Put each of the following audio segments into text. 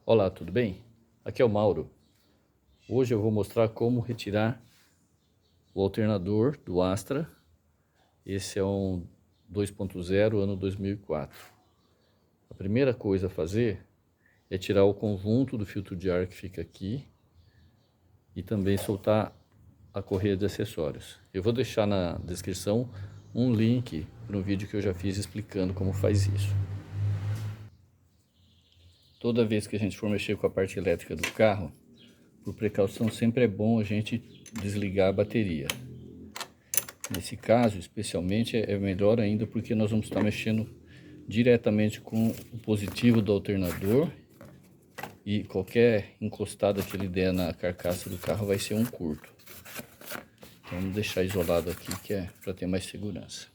Olá, tudo bem? Aqui é o Mauro. Hoje eu vou mostrar como retirar o alternador do Astra. Esse é um 2.0 ano 2004. A primeira coisa a fazer é tirar o conjunto do filtro de ar que fica aqui e também soltar a correia de acessórios. Eu vou deixar na descrição um link para um vídeo que eu já fiz explicando como faz isso. Toda vez que a gente for mexer com a parte elétrica do carro, por precaução, sempre é bom a gente desligar a bateria. Nesse caso, especialmente, é melhor ainda porque nós vamos estar mexendo diretamente com o positivo do alternador e qualquer encostada que ele der na carcaça do carro vai ser um curto. Então, vamos deixar isolado aqui, que é para ter mais segurança.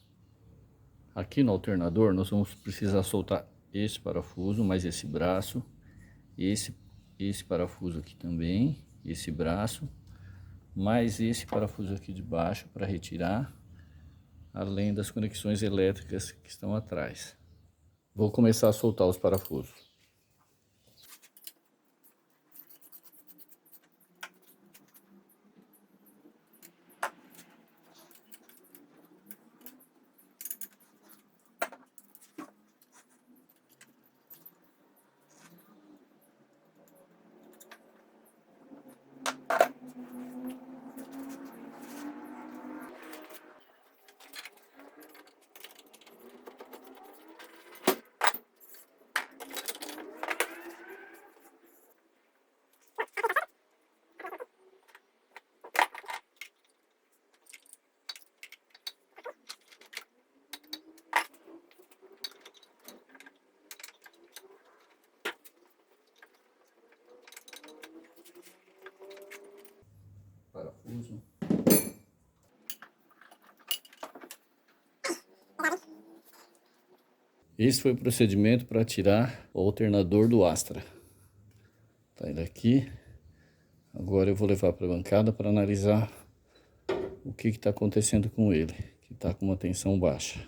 Aqui no alternador nós vamos precisar soltar esse parafuso, mais esse braço, esse parafuso aqui também, esse braço, mais esse parafuso aqui de baixo para retirar, além das conexões elétricas que estão atrás. Vou começar a soltar os parafusos. Parafuso. Esse foi o procedimento para tirar o alternador do Astra. Tá ele aqui. Agora eu vou levar para a bancada para analisar o que está acontecendo com ele, que está com uma tensão baixa.